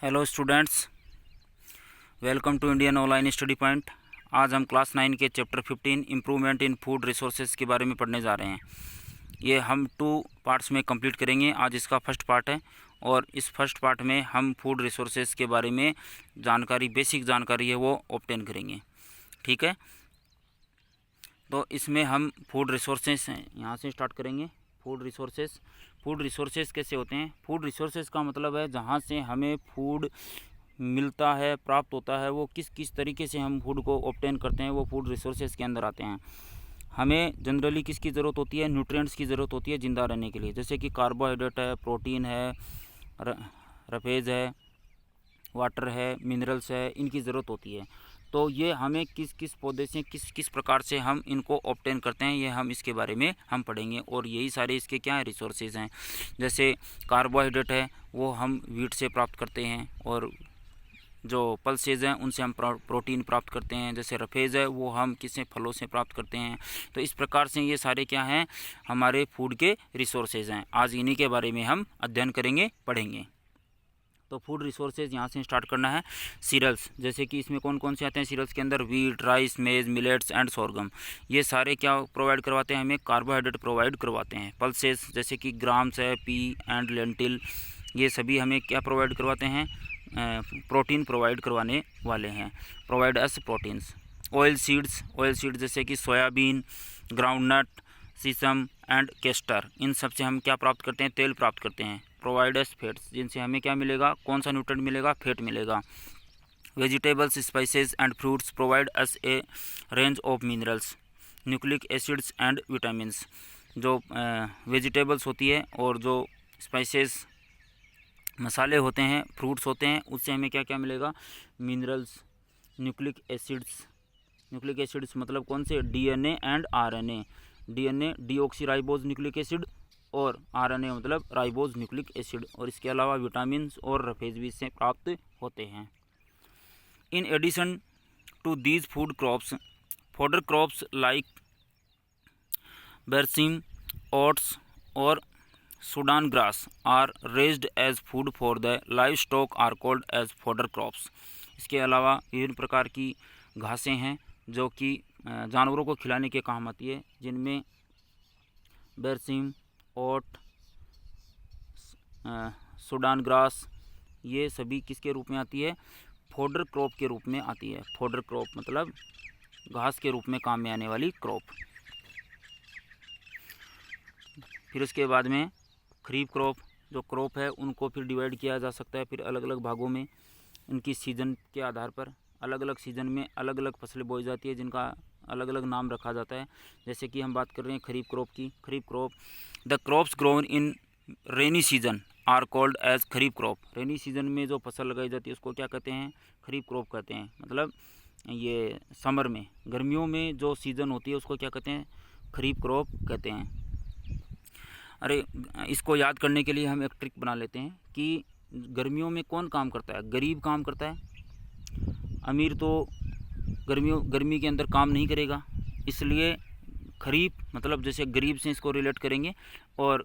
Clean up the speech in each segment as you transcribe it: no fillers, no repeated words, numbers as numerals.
Hello students, welcome to Indian online study point. आज हम class 9 के chapter 15 improvement in food resources के बारे में पढ़ने जा रहे हैं। ये हम 2 पार्ट्स में कंप्लीट करेंगे। आज इसका फर्स्ट पार्ट है और इस फर्स्ट पार्ट में हम फूड रिसोर्सेज के बारे में बेसिक जानकारी है वो ऑब्टेन करेंगे। ठीक है, तो इसमें हम फूड रिसोर्सेज यहाँ से स्टार्ट करेंगे। फूड रिसोर्सेज कैसे होते हैं? फूड रिसोर्सेज का मतलब है जहाँ से हमें फूड मिलता है, प्राप्त होता है, वो किस किस तरीके से हम फूड को ऑब्टेन करते हैं, वो फूड रिसोर्सेज के अंदर आते हैं। हमें जनरली किसकी ज़रूरत होती है? न्यूट्रिएंट्स की ज़रूरत होती है ज़िंदा रहने के लिए, जैसे कि कार्बोहाइड्रेट है, प्रोटीन है, रफेज है, वाटर है, मिनरल्स है, इनकी ज़रूरत होती है। तो ये हमें किस किस पौधे से किस किस प्रकार से हम इनको ऑब्टेन करते हैं, ये हम इसके बारे में हम पढ़ेंगे। और यही सारे इसके क्या है? रिसोर्सेज हैं। जैसे कार्बोहाइड्रेट है वो हम वीट से प्राप्त करते हैं, और जो पल्सेज हैं उनसे हम प्रोटीन प्राप्त करते हैं। जैसे रफेज है वो हम किसी फलों से प्राप्त करते हैं। तो इस प्रकार से ये सारे क्या हैं? हमारे फूड के रिसोर्सेज हैं। आज इन्हीं के बारे में हम अध्ययन करेंगे, पढ़ेंगे। तो फूड रिसोर्सेज यहाँ से स्टार्ट करना है। सीरियल्स, जैसे कि इसमें कौन कौन से आते हैं सीरियल्स के अंदर? वीट, राइस, मेज, मिलेट्स एंड सोरगम। ये सारे क्या प्रोवाइड करवाते हैं? हमें कार्बोहाइड्रेट प्रोवाइड करवाते हैं। पल्सेस जैसे कि ग्राम्स है, पी एंड लेंटिल, ये सभी हमें क्या प्रोवाइड करवाते हैं? प्रोटीन प्रोवाइड करवाने वाले हैं। Provide us proteins. Oil seeds जैसे कि soybean, groundnut, sesame and castor, इन सब से हम क्या प्राप्त करते हैं? तेल प्राप्त करते हैं। प्रोवाइड अस फैट्स, जिनसे हमें क्या मिलेगा? कौन सा न्यूट्रिएंट मिलेगा? फैट मिलेगा। Vegetables, spices and fruits provide us A range of minerals, nucleic acids and vitamins. जो वेजिटेबल्स होती है और जो स्पाइसेस मसाले होते हैं, फ्रूट्स होते हैं, उससे हमें क्या क्या मिलेगा? मिनरल्स, न्यूक्लिक एसिड्स मतलब कौन से? DNA and RNA. DNA deoxyribose nucleic acid, और आरएनए मतलब राइबोज न्यूक्लिक एसिड। और इसके अलावा विटामिन और रफेज भी इससे प्राप्त होते हैं। In addition to these food crops, fodder crops like berseem, oats और Sudan grass are raised as food for the live stock are called as fodder crops. इसके अलावा विभिन्न प्रकार की घासें हैं जो कि जानवरों को खिलाने के काम आती है, जिनमें बरसीम, ओट, सूडान ग्रास, ये सभी किसके रूप में आती है? फॉडर क्रॉप के रूप में आती है। फॉडर क्रॉप मतलब घास के रूप में काम में आने वाली क्रॉप। फिर उसके बाद में खरीफ क्रॉप, जो क्रॉप है उनको फिर डिवाइड किया जा सकता है फिर अलग अलग भागों में। इनकी सीज़न के आधार पर अलग अलग सीज़न में अलग अलग फसलें बोई जाती है, जिनका अलग अलग नाम रखा जाता है। जैसे कि हम बात कर रहे हैं खरीफ क्रॉप की। Kharif crop, the crops grown in rainy season are called as kharif crop. Rainy season में जो फसल लगाई जाती है उसको क्या कहते हैं? खरीफ क्रॉप कहते हैं। मतलब ये समर में, गर्मियों में जो सीज़न होती है उसको क्या कहते हैं? खरीफ क्रॉप कहते हैं। अरे, इसको याद करने के लिए हम एक ट्रिक बना लेते हैं कि गर्मियों में कौन काम करता है? गरीब काम करता है। अमीर तो गर्मी के अंदर काम नहीं करेगा, इसलिए खरीफ मतलब जैसे गरीब से इसको रिलेट करेंगे। और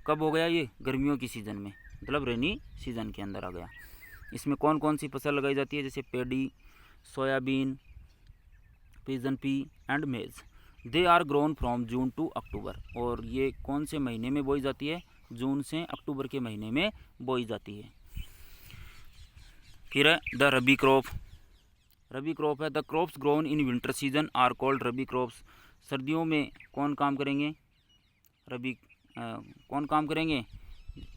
कब हो गया ये? गर्मियों की सीज़न में, मतलब रेनी सीज़न के अंदर आ गया। इसमें कौन कौन सी फसल लगाई जाती है? जैसे paddy, soybean, pigeon pea and maize. They are grown from June to October. और ये कौन से महीने में बोई जाती है? जून से अक्टूबर के महीने में बोई जाती है। फिर है the rabi crop. Rabi crop है the crops grown in winter season are called rabi crops. सर्दियों में कौन काम करेंगे? कौन काम करेंगे?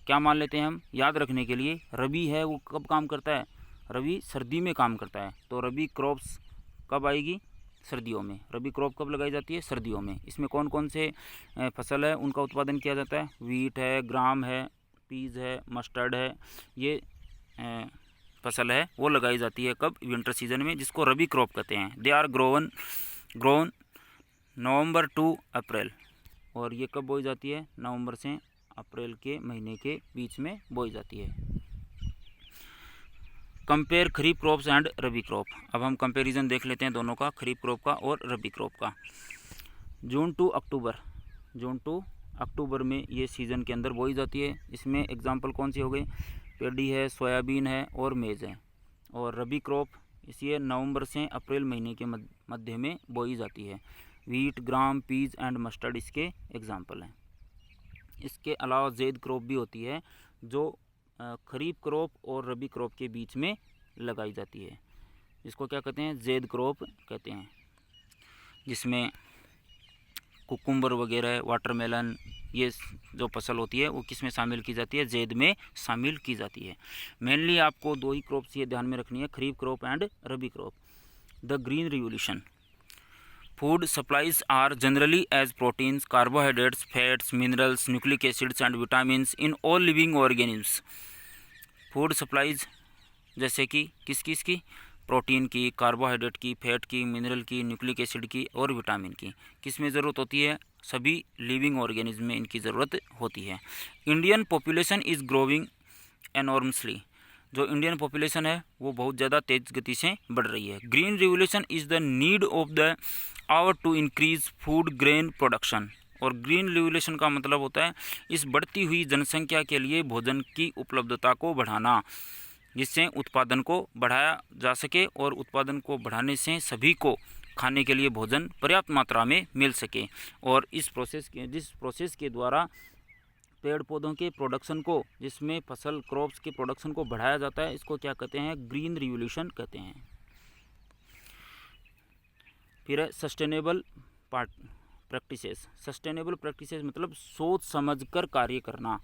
क्या मान लेते हैं हम याद रखने के लिए? रबी है वो कब काम करता है? रबी सर्दी में काम करता है। तो रबी क्रॉप्स कब आएगी? सर्दियों में। रबी क्रॉप कब लगाई जाती है? सर्दियों में। इसमें कौन कौन से फसल है उनका उत्पादन किया जाता है? वीट है, ग्राम है, पीज है, मस्टर्ड है, ये फसल है वो लगाई जाती है कब? विंटर सीजन में, जिसको रबी क्रॉप कहते हैं। They are grown November to April. और ये कब बोई जाती है? नवंबर से अप्रैल के महीने के बीच में बोई जाती है। Compare kharif crops and rabi crop. अब हम कंपैरिजन देख लेते हैं दोनों का, खरीफ क्रॉप का और रबी क्रॉप का। जून टू अक्टूबर में ये सीज़न के अंदर बोई जाती है। इसमें एग्जांपल कौन सी हो गई? पेडी है, सोयाबीन है और मेज़ है। और रबी क्रॉप इसे नवंबर से अप्रैल महीने के मध्य में बोई जाती है। Wheat, gram, peas and mustard इसके एग्जाम्पल हैं। इसके अलावा ज़ैद क्रॉप भी होती है जो खरीफ क्रॉप और रबी क्रॉप के बीच में लगाई जाती है। इसको क्या कहते हैं? ज़ैद क्रॉप कहते हैं, जिसमें कुकुम्बर वगैरह, वाटरमेलन, ये जो फसल होती है वो किस में शामिल की जाती है? ज़ैद में शामिल की जाती है। मेनली आपको दो ही क्रॉप्स ये ध्यान में रखनी है, kharif crop and rabi crop. The green revolution. Food supplies are generally as proteins, carbohydrates, fats, minerals, nucleic acids and vitamins in all living organisms. Food supplies जैसे कि किस की? प्रोटीन की, कार्बोहाइड्रेट की, फैट की, मिनरल की, न्यूक्लिक एसिड की और विटामिन की। किस में ज़रूरत होती है? सभी लिविंग ऑर्गेनिज्म में इनकी ज़रूरत होती है। Indian population is growing enormously. जो इंडियन पॉपुलेशन है वो बहुत ज़्यादा तेज़ गति से बढ़ रही है। Green revolution is the need of the hour to increase food grain production. और ग्रीन रिवोल्यूशन का मतलब होता है इस बढ़ती हुई जनसंख्या के लिए भोजन की उपलब्धता को बढ़ाना, जिससे उत्पादन को बढ़ाया जा सके और उत्पादन को बढ़ाने से सभी को खाने के लिए भोजन पर्याप्त मात्रा में मिल सके। और जिस प्रोसेस के द्वारा पेड़ पौधों के प्रोडक्शन को, जिसमें फसल क्रॉप्स के प्रोडक्शन को बढ़ाया जाता है, इसको क्या कहते हैं? ग्रीन रिवोल्यूशन कहते हैं। फिर है सस्टेनेबल प्रैक्टिसेस। सस्टेनेबल प्रैक्टिसेस मतलब सोच समझकर कार्य करना।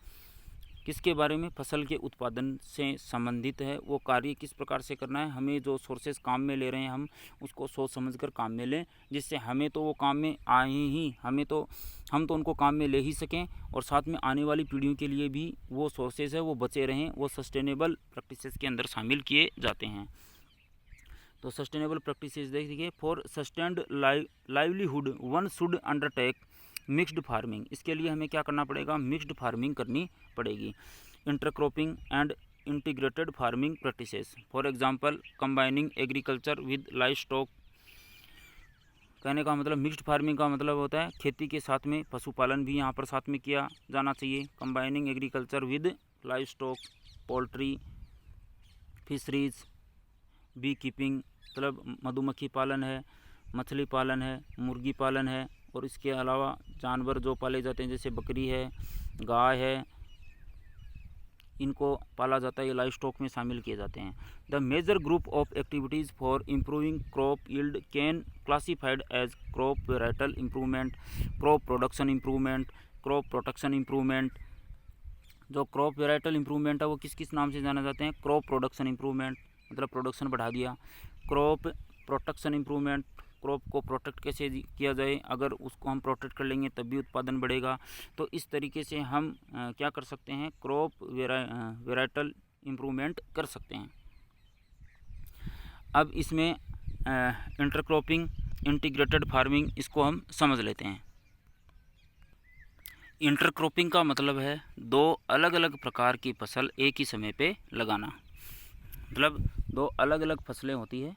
किसके बारे में? फसल के उत्पादन से संबंधित है। वो कार्य किस प्रकार से करना है? हमें जो सोर्सेज काम में ले रहे हैं हम उसको सोच समझकर काम में लें, जिससे हमें तो वो काम में आए ही, हम तो उनको काम में ले ही सकें और साथ में आने वाली पीढ़ियों के लिए भी वो सोर्सेज है वो बचे रहें। वो सस्टेनेबल प्रैक्टिसेस के अंदर शामिल किए जाते हैं। तो सस्टेनेबल प्रैक्टिसेस देखिए, for sustained livelihood one should undertake mixed farming. इसके लिए हमें क्या करना पड़ेगा? मिक्स्ड फार्मिंग करनी पड़ेगी। Intercropping and integrated farming practices, for example combining agriculture with live stock. कहने का मतलब मिक्स्ड फार्मिंग का मतलब होता है खेती के साथ में पशुपालन भी यहाँ पर साथ में किया जाना चाहिए। Combining agriculture with live stock, poultry, fisheries, bee keeping मतलब मधुमक्खी पालन है, मछली पालन है, मुर्गी पालन है, और इसके अलावा जानवर जो पाले जाते हैं जैसे बकरी है, गाय है, इनको पाला जाता है, ये लाइव स्टॉक में शामिल किए जाते हैं। The major group of activities for improving crop yield can classified as crop varietal improvement, crop production improvement, crop protection improvement. जो क्रॉप वेराइटल इम्प्रूवमेंट है वो किस किस नाम से जाने जाते हैं? क्रॉप प्रोडक्शन इम्प्रूवमेंट मतलब प्रोडक्शन बढ़ा दिया। क्रॉप प्रोटेक्शन इम्प्रूवमेंट, क्रॉप को प्रोटेक्ट कैसे किया जाए, अगर उसको हम प्रोटेक्ट कर लेंगे तब भी उत्पादन बढ़ेगा। तो इस तरीके से हम क्या कर सकते हैं? क्रॉप वेराइटल इम्प्रूवमेंट कर सकते हैं। अब इसमें इंटरक्रॉपिंग, इंटीग्रेटेड फार्मिंग, इसको हम समझ लेते हैं। इंटरक्रॉपिंग का मतलब है दो अलग अलग प्रकार की फसल एक ही समय पे लगाना। मतलब दो अलग अलग फसलें होती है,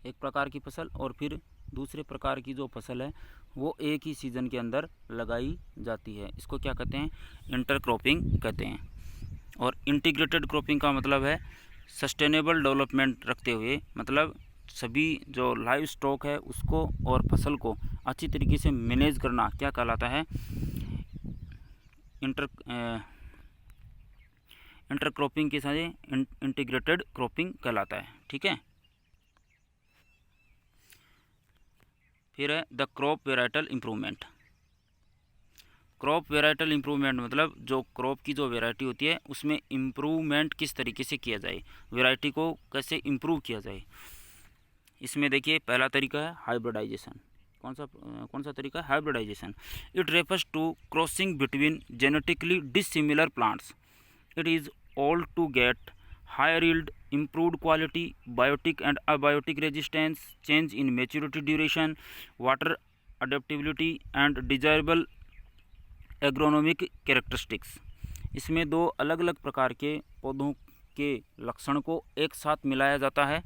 एक प्रकार की फसल और फिर दूसरे प्रकार की जो फसल है वो एक ही सीज़न के अंदर लगाई जाती है। इसको क्या कहते हैं? इंटरक्रॉपिंग कहते हैं। और इंटीग्रेटेड क्रॉपिंग का मतलब है सस्टेनेबल डेवलपमेंट रखते हुए, मतलब सभी जो लाइव स्टॉक है उसको और फसल को अच्छी तरीके से मैनेज करना क्या कहलाता है? इंटरक्रॉपिंग के साथ इंटीग्रेटेड क्रॉपिंग कहलाता है। ठीक है। फिर है the crop varietal improvement. Crop varietal improvement मतलब जो क्रॉप की जो वेराइटी होती है उसमें इम्प्रूवमेंट किस तरीके से किया जाए, वेराइटी को कैसे इम्प्रूव किया जाए। इसमें देखिए पहला तरीका है हाइब्रिडाइजेशन। कौन सा तरीका है? Hybridization. It refers to crossing between genetically dissimilar plants. It is all to get higher yield, improved quality, biotic and abiotic resistance, change in maturity duration, water adaptability and desirable agronomic characteristics। इसमें दो अलग अलग प्रकार के पौधों के लक्षण को एक साथ मिलाया जाता है।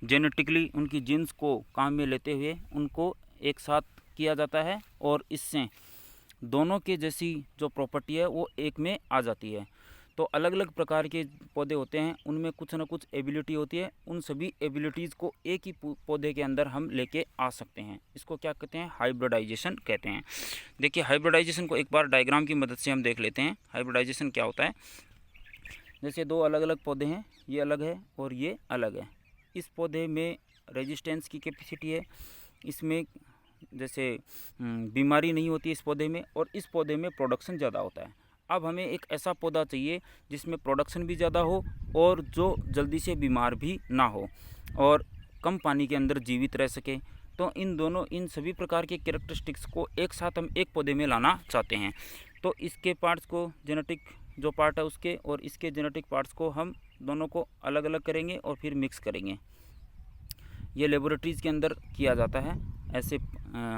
जेनेटिकली उनकी जीन्स को काम में लेते हुए उनको एक साथ किया जाता है और इससे दोनों के जैसी जो प्रॉपर्टी है वो एक में आ जाती है। तो अलग अलग प्रकार के पौधे होते हैं, उनमें कुछ ना कुछ एबिलिटी होती है। उन सभी एबिलिटीज़ को एक ही पौधे के अंदर हम लेके आ सकते हैं। इसको क्या कहते हैं? हाइब्रिडाइजेशन कहते हैं। देखिए, हाइब्रिडाइजेशन को एक बार डायग्राम की मदद से हम देख लेते हैं। हाइब्रिडाइजेशन क्या होता है? जैसे दो अलग अलग पौधे हैं, ये अलग है और ये अलग है। इस पौधे में रेजिस्टेंस की कैपेसिटी है, इसमें जैसे बीमारी नहीं होती इस पौधे में, और इस पौधे में प्रोडक्शन ज़्यादा होता है। अब हमें एक ऐसा पौधा चाहिए जिसमें प्रोडक्शन भी ज़्यादा हो और जो जल्दी से बीमार भी ना हो और कम पानी के अंदर जीवित रह सके। तो इन सभी प्रकार के कैरेक्टरिस्टिक्स को एक साथ हम एक पौधे में लाना चाहते हैं। तो इसके पार्ट्स को, जेनेटिक जो पार्ट है उसके और इसके जेनेटिक पार्ट्स को हम दोनों को अलग अलग करेंगे और फिर मिक्स करेंगे। ये लेबोरेटरीज़ के अंदर किया जाता है। ऐसे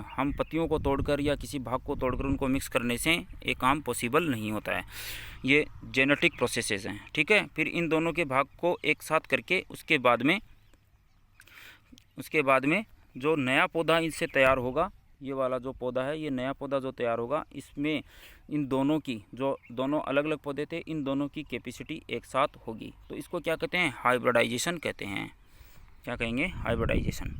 हम पत्तियों को तोड़कर या किसी भाग को तोड़कर उनको मिक्स करने से ये काम पॉसिबल नहीं होता है। ये जेनेटिक प्रोसेसेस हैं, ठीक है। फिर इन दोनों के भाग को एक साथ करके उसके बाद में जो नया पौधा इनसे तैयार होगा, ये वाला जो पौधा है, ये नया पौधा जो तैयार होगा, इसमें इन दोनों की, जो दोनों अलग अलग पौधे थे, इन दोनों की कैपेसिटी एक साथ होगी। तो इसको क्या कहते हैं? हाइब्रिडाइजेशन कहते हैं। क्या कहेंगे? हाइब्रिडाइजेशन।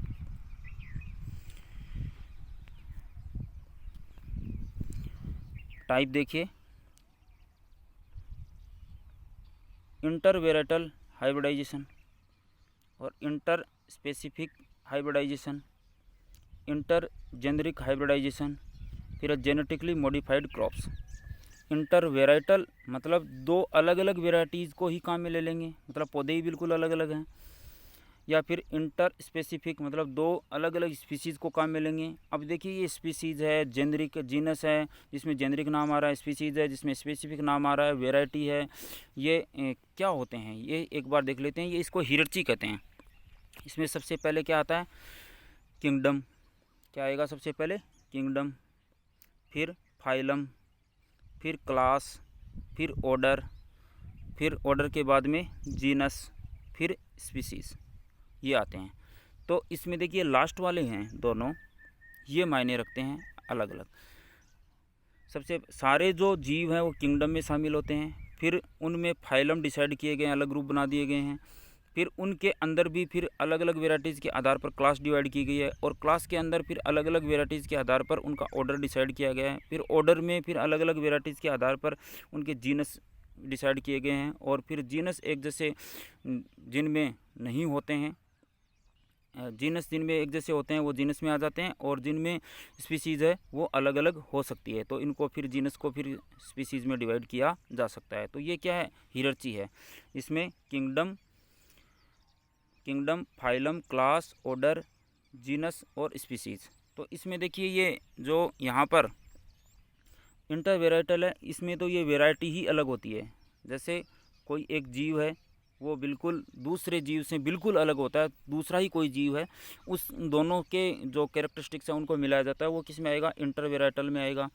टाइप देखिए, इंटर वेराइटल हाइब्रिडाइजेशन और inter specific hybridization, inter generic hybridization, फिर genetically modified crops. Inter varietal मतलब दो अलग अलग वेराइटीज़ को ही काम में ले लेंगे, मतलब पौधे ही बिल्कुल अलग अलग हैं। या फिर इंटर स्पेसिफिक मतलब दो अलग अलग स्पीसीज़ को काम में लेंगे। अब देखिए, ये स्पीसीज़ है, जेनरिक जीनस है जिसमें जेनरिक नाम आ रहा है, स्पीसीज़ है जिसमें स्पेसिफिक नाम आ रहा है, वेराइटी है। ये क्या होते हैं, ये एक बार देख लेते हैं। ये इसको हियरार्ची कहते हैं। इसमें सबसे पहले क्या आता है? किंगडम। क्या आएगा सबसे पहले? किंगडम, फिर फाइलम, फिर क्लास, फिर ऑर्डर, फिर ऑर्डर के बाद में जीनस, फिर स्पीसीज़, ये आते हैं। तो इसमें देखिए लास्ट वाले हैं दोनों, ये मायने रखते हैं अलग अलग। सबसे सारे जो जीव हैं वो किंगडम में शामिल होते हैं, फिर उनमें फाइलम डिसाइड किए गए हैं, अलग ग्रुप बना दिए गए हैं। फिर उनके अंदर भी फिर अलग अलग वेराइटीज़ के आधार पर क्लास डिवाइड की गई है, और क्लास के अंदर फिर अलग अलग वेराइटीज़ के आधार पर उनका ऑर्डर डिसाइड किया गया है। फिर ऑर्डर में फिर अलग अलग वेराइटीज़ के आधार पर उनके जीनस डिसाइड किए गए हैं। और फिर जीनस एक जैसे जिनमें नहीं होते हैं, जीनस जिनमें एक जैसे होते हैं वो जीनस में आ जाते हैं, और जिनमें स्पीसीज़ है वो अलग अलग हो सकती है। तो इनको फिर जीनस को फिर स्पीसीज़ में डिवाइड किया जा सकता है। तो ये क्या है? हियरार्ची है। इसमें kingdom, phylum, class, order, genus और स्पीसीज़। तो इसमें देखिए, ये जो यहाँ पर इंटर वेराइटल है, इसमें तो ये वेराइटी ही अलग होती है। जैसे कोई एक जीव है, वो बिल्कुल दूसरे जीव से बिल्कुल अलग होता है, दूसरा ही कोई जीव है, उस दोनों के जो कैरेक्टरिस्टिक्स हैं उनको मिलाया जाता है, वो किस में आएगा? इंटर वेराइटल में आएगा।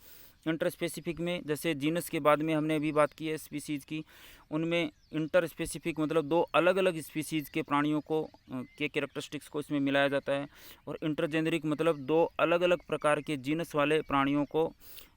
इंटर स्पेसिफिक में, जैसे जीनस के बाद में हमने अभी बात की है स्पीसीज़ की, उनमें इंटर स्पेसिफिक मतलब दो अलग अलग स्पीसीज़ के प्राणियों को के कैरेक्टरिस्टिक्स को इसमें मिलाया जाता है। और इंटर जेनेरिक मतलब दो अलग अलग प्रकार के जीनस वाले प्राणियों को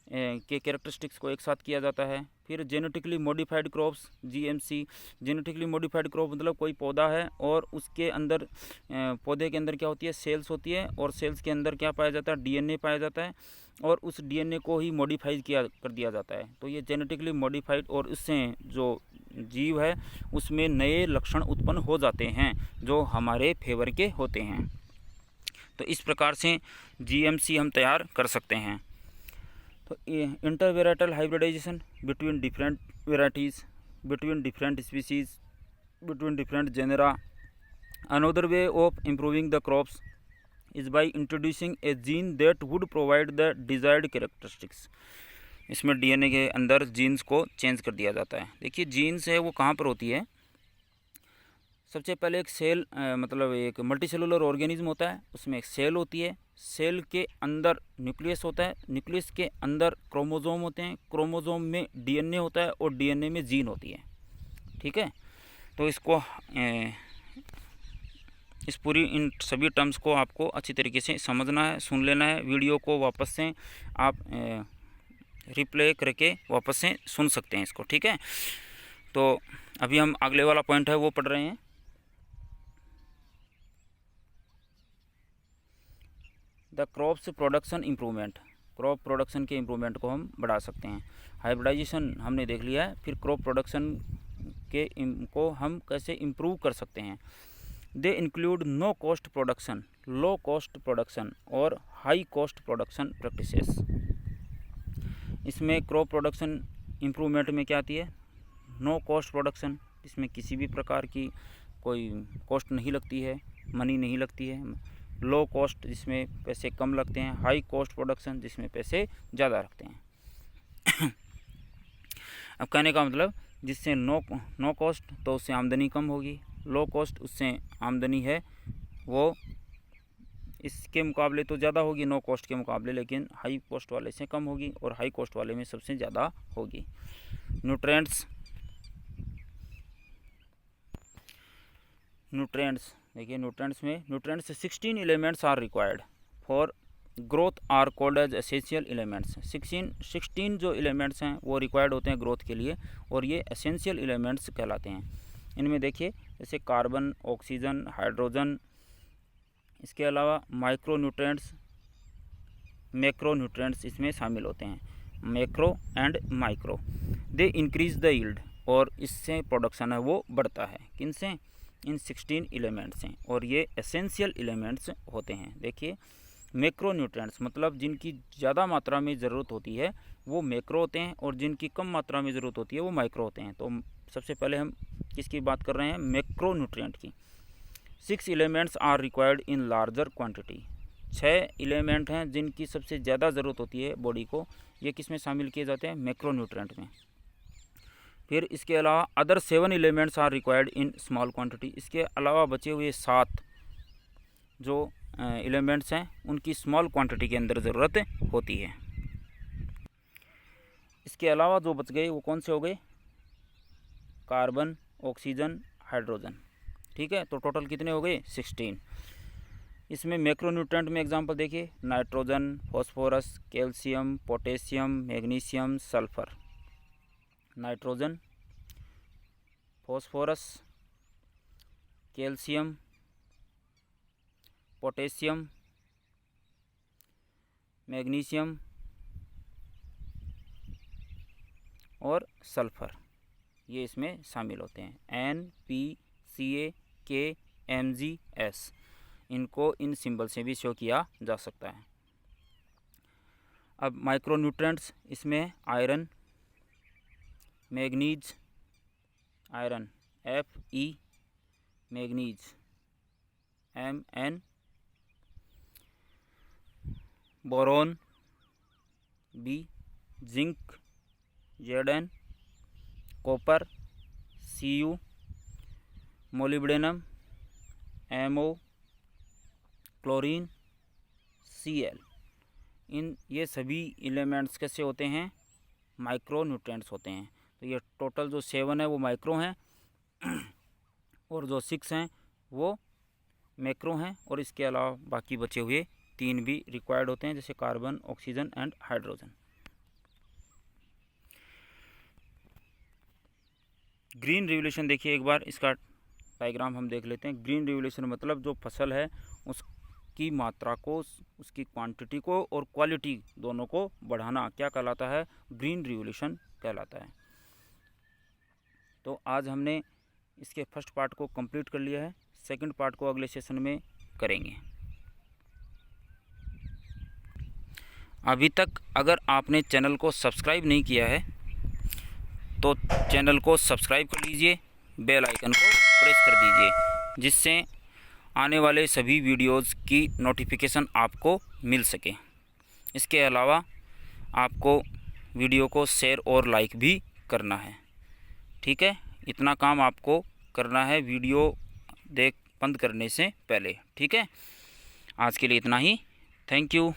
के कैरेक्टरिस्टिक्स को एक साथ किया जाता है। फिर genetically modified crops, GMC. Genetically modified crop मतलब कोई पौधा है और उसके अंदर पौधे के अंदर क्या होती है? सेल्स होती है, और सेल्स के अंदर क्या पाया जाता है? डीएनए पाया जाता है, और उस डीएनए को ही मॉडिफाई कर दिया जाता है। तो ये जेनेटिकली मॉडिफाइड, और उससे जो जीव है उसमें नए लक्षण उत्पन्न हो जाते हैं जो हमारे फेवर के होते हैं। तो इस प्रकार से जीएमसी हम तैयार कर सकते हैं। तो inter varietal hybridization between different varieties, between different species, between different genera. Another way of improving the crops is by introducing a gene that would provide the desired characteristics। इसमें डीएनए के अंदर jeans को change कर दिया जाता है। देखिए, jeans है वो कहाँ पर होती है? सबसे पहले एक सेल मतलब एक मल्टीसेलुलर ऑर्गेनिज्म होता है, उसमें एक सेल होती है, सेल के अंदर न्यूक्लियस होता है, न्यूक्लियस के अंदर क्रोमोजोम होते हैं, क्रोमोजोम में डीएनए होता है, और डीएनए में जीन होती है। ठीक है, तो इसको इस पूरी इन सभी टर्म्स को आपको अच्छी तरीके से समझना है, सुन लेना है। वीडियो को वापस से आप रिप्ले करके वापस से सुन सकते हैं इसको, ठीक है। तो अभी हम अगले वाला पॉइंट है वो पढ़ रहे हैं। The crops production improvement, crop production के इम्प्रूवमेंट को हम बढ़ा सकते हैं। हाइब्रिडाइजेशन हमने देख लिया है, फिर क्रॉप प्रोडक्शन को हम कैसे इम्प्रूव कर सकते हैं। They include no cost production, low cost production और हाई कॉस्ट प्रोडक्शन प्रैक्टिसेस। इसमें क्रॉप प्रोडक्शन इम्प्रूवमेंट में क्या आती है, नो कॉस्ट प्रोडक्शन, इसमें किसी भी प्रकार की कोई कॉस्ट नहीं लगती है, मनी नहीं लगती है। लो कॉस्ट जिसमें पैसे कम लगते हैं, हाई कॉस्ट प्रोडक्शन जिसमें पैसे ज़्यादा रखते हैं। अब कहने का मतलब जिससे नो कॉस्ट तो उससे आमदनी कम होगी, लो कॉस्ट उससे आमदनी है वो इसके मुकाबले तो ज़्यादा होगी नो कॉस्ट के मुकाबले, लेकिन हाई कॉस्ट वाले से कम होगी और हाई कॉस्ट वाले में सबसे ज़्यादा होगी। न्यूट्रिएंट्स देखिए, nutrients 16 elements are required for growth are called as essential elements. 16 जो एलिमेंट्स हैं वो रिक्वायर्ड होते हैं ग्रोथ के लिए और ये एसेंशियल एलिमेंट्स कहलाते हैं। इनमें देखिए जैसे कार्बन, ऑक्सीजन, हाइड्रोजन, इसके अलावा माइक्रो न्यूट्रिएंट्स, मैक्रो न्यूट्रिएंट्स इसमें शामिल होते हैं, macro and micro. They increase the yield, और इससे प्रोडक्शन है वो बढ़ता है। किनसे, इन 16 एलिमेंट्स हैं, और ये एसेंशियल एलिमेंट्स होते हैं। देखिए मैक्रो न्यूट्रिएंट्स मतलब जिनकी ज़्यादा मात्रा में ज़रूरत होती है वो मैक्रो होते हैं, और जिनकी कम मात्रा में ज़रूरत होती है वो माइक्रो होते हैं। तो सबसे पहले हम किसकी बात कर रहे हैं, मैक्रो न्यूट्रिएंट की। 6 elements are required in larger quantity. 6 element हैं जिनकी सबसे ज़्यादा ज़रूरत होती है बॉडी को, ये किस में शामिल किए जाते हैं, मैक्रो न्यूट्रिएंट में। फिर इसके अलावा other 7 elements are required in small quantity. इसके अलावा बचे हुए 7 जो एलिमेंट्स हैं उनकी स्मॉल क्वांटिटी के अंदर ज़रूरत होती है। इसके अलावा जो बच गए वो कौन से हो गए, कार्बन, ऑक्सीजन, हाइड्रोजन। ठीक है, तो टोटल कितने हो गए, 16। इसमें मैक्रोन्यूट्रेंट में एग्जांपल देखिए, nitrogen, phosphorus, calcium, potassium, magnesium, sulphur. Nitrogen, phosphorus, calcium, potassium, magnesium और सल्फर, ये इसमें शामिल होते हैं। NPCAKMgS, इनको इन सिंबल से भी शो किया जा सकता है। अब माइक्रोन्यूट्रेंट्स, इसमें iron, manganese, iron Fe, manganese Mn, boron B, zinc Zn, copper Cu, molybdenum Mo, chlorine Cl। ये सभी एलिमेंट्स कैसे होते हैं, माइक्रो न्यूट्रिएंट्स होते हैं। तो ये टोटल जो 7 है वो माइक्रो हैं और जो 6 हैं वो मैक्रो हैं, और इसके अलावा बाकी बचे हुए 3 भी रिक्वायर्ड होते हैं, जैसे carbon, oxygen and hydrogen. Green revolution देखिए एक बार, इसका डायग्राम हम देख लेते हैं। ग्रीन रिवोल्यूशन मतलब जो फसल है उसकी मात्रा को, उसकी क्वांटिटी को और क्वालिटी दोनों को बढ़ाना क्या कहलाता है, ग्रीन रिवोल्यूशन कहलाता है। तो आज हमने इसके फर्स्ट पार्ट को कंप्लीट कर लिया है, सेकंड पार्ट को अगले सेशन में करेंगे। अभी तक अगर आपने चैनल को सब्सक्राइब नहीं किया है तो चैनल को सब्सक्राइब कर लीजिए, बेल आइकन को प्रेस कर दीजिए, जिससे आने वाले सभी वीडियोस की नोटिफिकेशन आपको मिल सके। इसके अलावा आपको वीडियो को शेयर और लाइक भी करना है। ठीक है, इतना काम आपको करना है वीडियो बंद करने से पहले। ठीक है, आज के लिए इतना ही। Thank you.